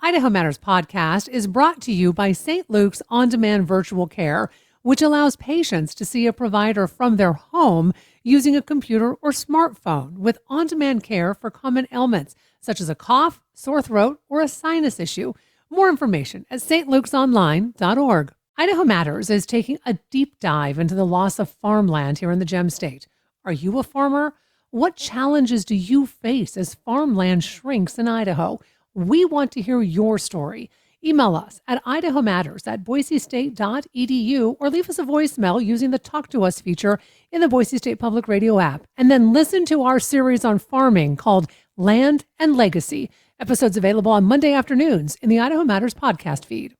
Idaho Matters podcast is brought to you by St. Luke's On Demand Virtual Care, which allows patients to see a provider from their home using a computer or smartphone with on demand care for common ailments such as a cough, sore throat, or a sinus issue. More information at stlukesonline.org. Idaho Matters is taking a deep dive into the loss of farmland here in the Gem State. Are you a farmer? What challenges do you face as farmland shrinks in Idaho? We want to hear your story. Email us at idahomatters@boisestate.edu or leave us a voicemail using the Talk to Us feature in the Boise State Public Radio app. And then listen to our series on farming called Land and Legacy. Episodes available on Monday afternoons in the Idaho Matters podcast feed.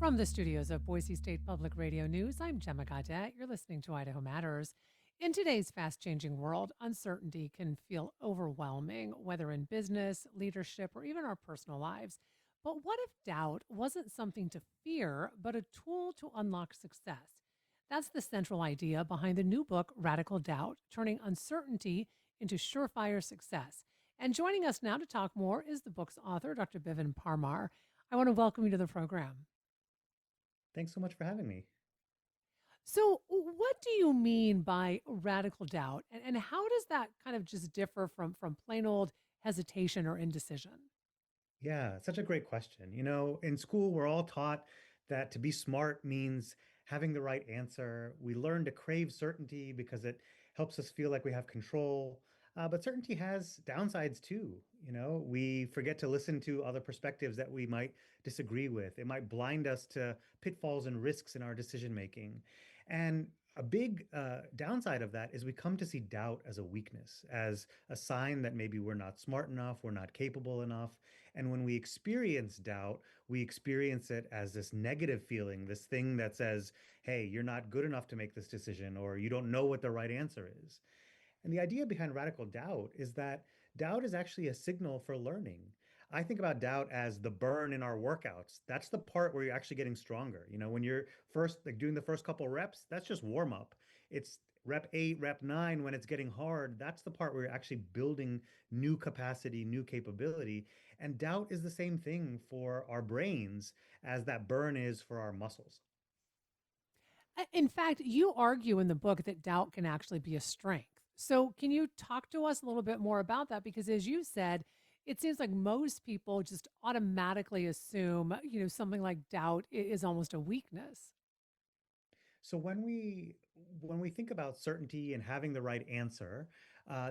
From the studios of Boise State Public Radio News, I'm Gemma Gaudet. You're listening to Idaho Matters. In today's fast-changing world, uncertainty can feel overwhelming, whether in business, leadership, or even our personal lives. But what if doubt wasn't something to fear, but a tool to unlock success? That's the central idea behind the new book, Radical Doubt, turning uncertainty into surefire success. And joining us now to talk more is the book's author, Dr. Bidhan Parmar. I want to welcome you to the program. Thanks so much for having me. So, what do you mean by radical doubt? And how does that kind of just differ from plain old hesitation or indecision? Yeah, such a great question. In school, we're all taught that to be smart means having the right answer. We learn to crave certainty because it helps us feel like we have control. But certainty has downsides too. We forget to listen to other perspectives that we might disagree with. It might blind us to pitfalls and risks in our decision making. And a big downside of that is we come to see doubt as a weakness, as a sign that maybe we're not smart enough, we're not capable enough. And when we experience doubt, we experience it as this negative feeling, this thing that says, hey, you're not good enough to make this decision, or you don't know what the right answer is. And the idea behind radical doubt is that doubt is actually a signal for learning. I think about doubt as the burn in our workouts. That's the part where you're actually getting stronger. When you're first like doing the first couple reps, that's just warm up. It's rep 8, rep 9 when it's getting hard. That's the part where you're actually building new capacity, new capability. And doubt is the same thing for our brains as that burn is for our muscles. In fact, you argue in the book that doubt can actually be a strength. So, can you talk to us a little bit more about that? Because as you said, it seems like most people just automatically assume, something like doubt is almost a weakness. So when we think about certainty and having the right answer,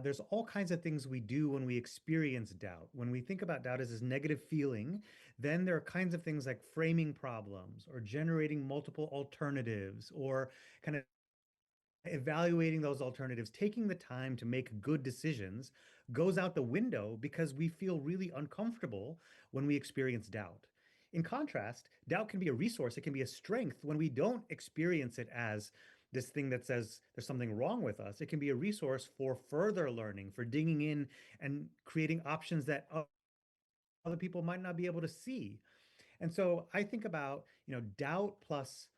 there's all kinds of things we do when we experience doubt. When we think about doubt as this negative feeling, then there are kinds of things like framing problems or generating multiple alternatives or kind of evaluating those alternatives, taking the time to make good decisions goes out the window because we feel really uncomfortable when we experience doubt. In contrast, doubt can be a resource, it can be a strength when we don't experience it as this thing that says there's something wrong with us. It can be a resource for further learning, for digging in and creating options that other people might not be able to see. And so I think about, doubt plus,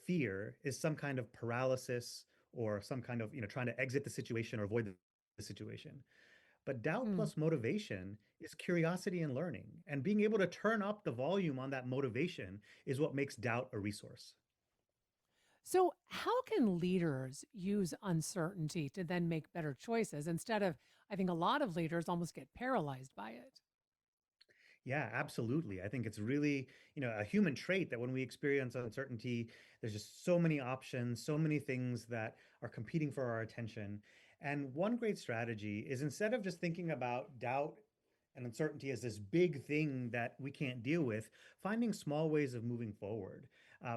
fear is some kind of paralysis or some kind of, trying to exit the situation or avoid the situation. But doubt Hmm. plus motivation is curiosity and learning. And being able to turn up the volume on that motivation is what makes doubt a resource. So, how can leaders use uncertainty to then make better choices instead of, I think a lot of leaders almost get paralyzed by it? Yeah, absolutely. I think it's really, a human trait that when we experience uncertainty, there's just so many options, so many things that are competing for our attention. And one great strategy is instead of just thinking about doubt and uncertainty as this big thing that we can't deal with, finding small ways of moving forward,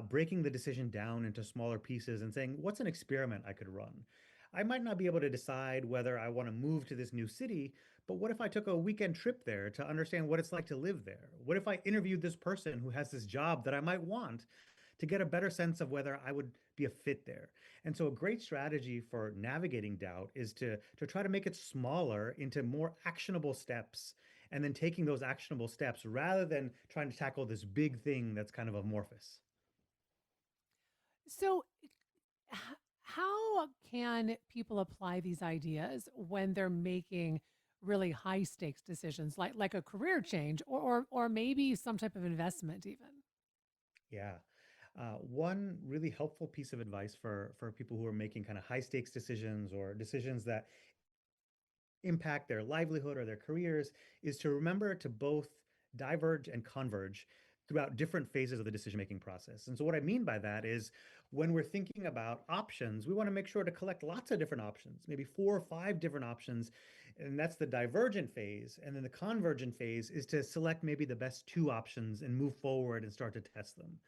breaking the decision down into smaller pieces and saying, what's an experiment I could run? I might not be able to decide whether I want to move to this new city, but what if I took a weekend trip there to understand what it's like to live there? What if I interviewed this person who has this job that I might want to get a better sense of whether I would be a fit there? And so a great strategy for navigating doubt is to try to make it smaller into more actionable steps and then taking those actionable steps rather than trying to tackle this big thing that's kind of amorphous. So, how can people apply these ideas when they're making really high stakes decisions like a career change or maybe some type of investment even? Yeah. One really helpful piece of advice for people who are making kind of high stakes decisions or decisions that impact their livelihood or their careers is to remember to both diverge and converge throughout different phases of the decision making process. And so, what I mean by that is when we're thinking about options, we want to make sure to collect lots of different options, maybe 4 or 5 different options. And that's the divergent phase. And then the convergent phase is to select maybe the best 2 options and move forward and start to test them.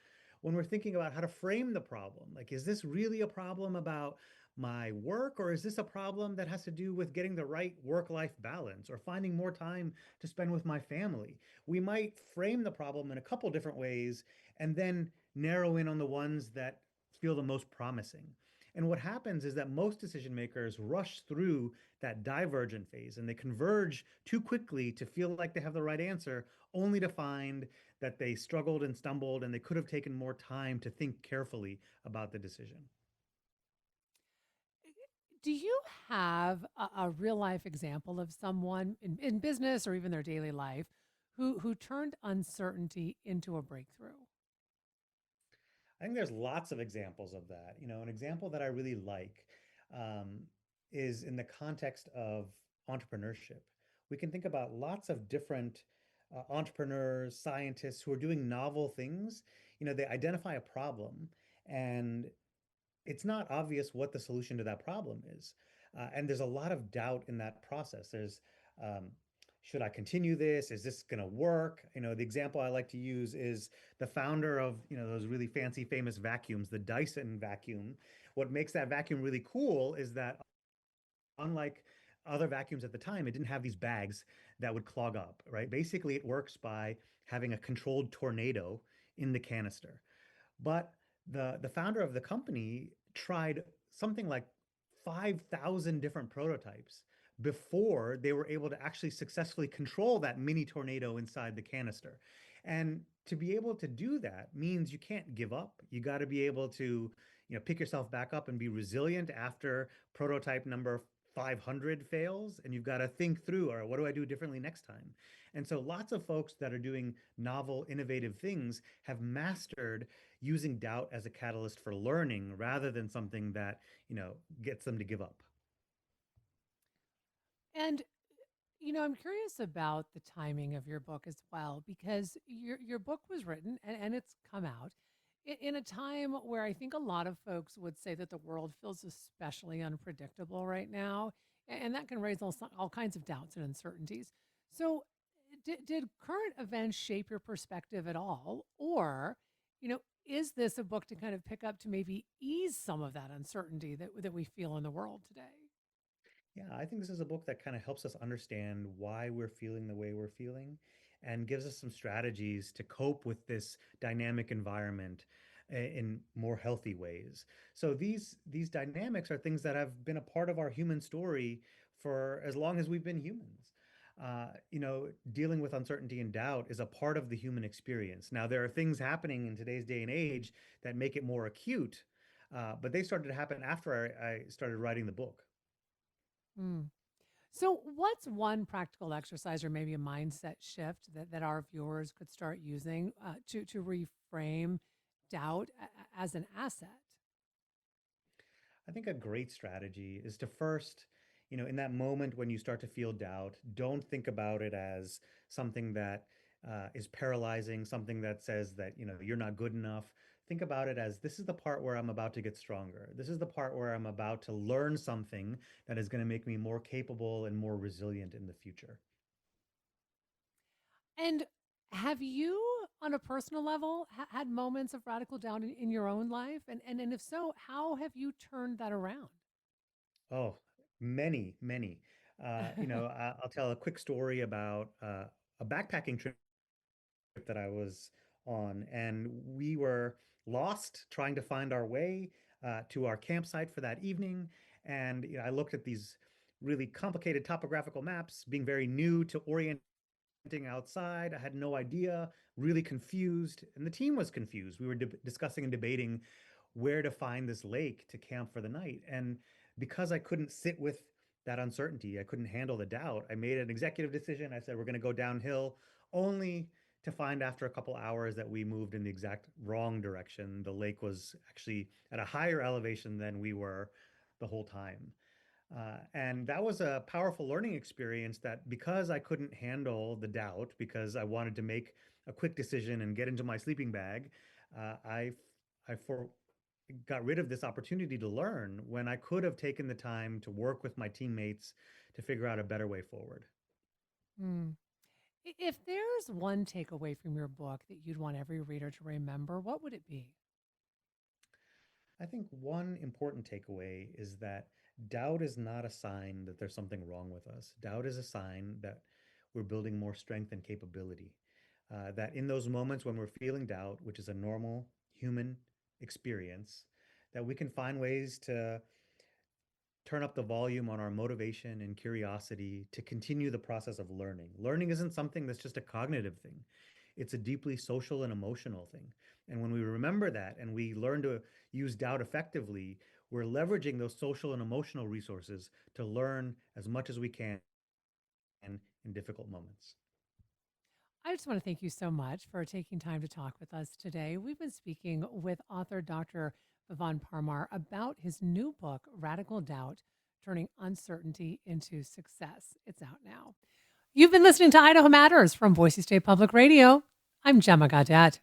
When we're thinking about how to frame the problem, like, is this really a problem about my work, or is this a problem that has to do with getting the right work life balance or finding more time to spend with my family? We might frame the problem in a couple different ways and then narrow in on the ones that feel the most promising. And what happens is that most decision makers rush through that divergent phase and they converge too quickly to feel like they have the right answer, only to find that they struggled and stumbled and they could have taken more time to think carefully about the decision. Do you have a real life example of someone in business or even their daily life who turned uncertainty into a breakthrough? I think there's lots of examples of that. An example that I really like um, is in the context of entrepreneurship. We can think about lots of different entrepreneurs, scientists who are doing novel things. They identify a problem and it's not obvious what the solution to that problem is. And there's a lot of doubt in that process. Um, should I continue this? Is this going to work? The example I like to use is the founder of, those really fancy, famous vacuums, the Dyson vacuum. What makes that vacuum really cool is that unlike other vacuums at the time, it didn't have these bags that would clog up, right? Basically, it works by having a controlled tornado in the canister. But the founder of the company tried something like 5,000 different prototypes before they were able to actually successfully control that mini tornado inside the canister. And to be able to do that means you can't give up. You got to be able to, pick yourself back up and be resilient after prototype number 500 fails. And you've got to think through, or what do I do differently next time? And so lots of folks that are doing novel, innovative things have mastered using doubt as a catalyst for learning rather than something that, gets them to give up. And I'm curious about the timing of your book as well, because your book was written and it's come out in a time where I think a lot of folks would say that the world feels especially unpredictable right now, and that can raise all kinds of doubts and uncertainties. So, did current events shape your perspective at all, or is this a book to kind of pick up to maybe ease some of that uncertainty that we feel in the world today? Yeah, I think this is a book that kind of helps us understand why we're feeling the way we're feeling and gives us some strategies to cope with this dynamic environment in more healthy ways. So these dynamics are things that have been a part of our human story for as long as we've been humans. Dealing with uncertainty and doubt is a part of the human experience. Now, there are things happening in today's day and age that make it more acute, but they started to happen after I started writing the book. Mm. So, what's one practical exercise or maybe a mindset shift that our viewers could start using to reframe doubt as an asset? I think a great strategy is to first, in that moment when you start to feel doubt, don't think about it as something that is paralyzing, something that says that, you're not good enough. Think about it as this is the part where I'm about to get stronger. This is the part where I'm about to learn something that is going to make me more capable and more resilient in the future. And have you, on a personal level, had moments of radical doubt in your own life? And if so, how have you turned that around? Oh, many, many. I'll tell a quick story about a backpacking trip that I was on, and we were lost trying to find our way to our campsite for that evening. And I looked at these really complicated topographical maps, being very new to orienting outside. I had no idea, really confused, and the team was confused. We were discussing and debating where to find this lake to camp for the night. And because I couldn't sit with that uncertainty. I couldn't handle the doubt. I made an executive decision. I said, we're going to go downhill, only to find after a couple hours that we moved in the exact wrong direction. The lake was actually at a higher elevation than we were the whole time. And that was a powerful learning experience that because I couldn't handle the doubt, because I wanted to make a quick decision and get into my sleeping bag, I got rid of this opportunity to learn when I could have taken the time to work with my teammates to figure out a better way forward. Mm. If there's one takeaway from your book that you'd want every reader to remember, what would it be? I think one important takeaway is that doubt is not a sign that there's something wrong with us. Doubt is a sign that we're building more strength and capability. That in those moments when we're feeling doubt, which is a normal human experience, that we can find ways to turn up the volume on our motivation and curiosity to continue the process of learning. Learning isn't something that's just a cognitive thing, it's a deeply social and emotional thing. And when we remember that and we learn to use doubt effectively, we're leveraging those social and emotional resources to learn as much as we can in difficult moments. I just want to thank you so much for taking time to talk with us today. We've been speaking with author Dr. Bidhan Parmar about his new book, Radical Doubt: Turning Uncertainty into Success. It's out now. You've been listening to Idaho Matters from Boise State Public Radio. I'm Gemma Gaudette.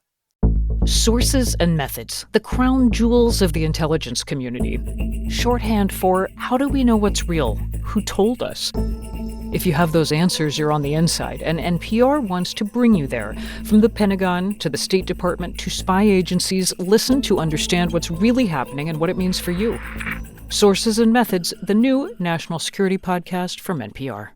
Sources and methods, the crown jewels of the intelligence community. Shorthand for how do we know what's real? Who told us? If you have those answers, you're on the inside, and NPR wants to bring you there. From the Pentagon to the State Department to spy agencies, listen to understand what's really happening and what it means for you. Sources and Methods, the new national security podcast from NPR.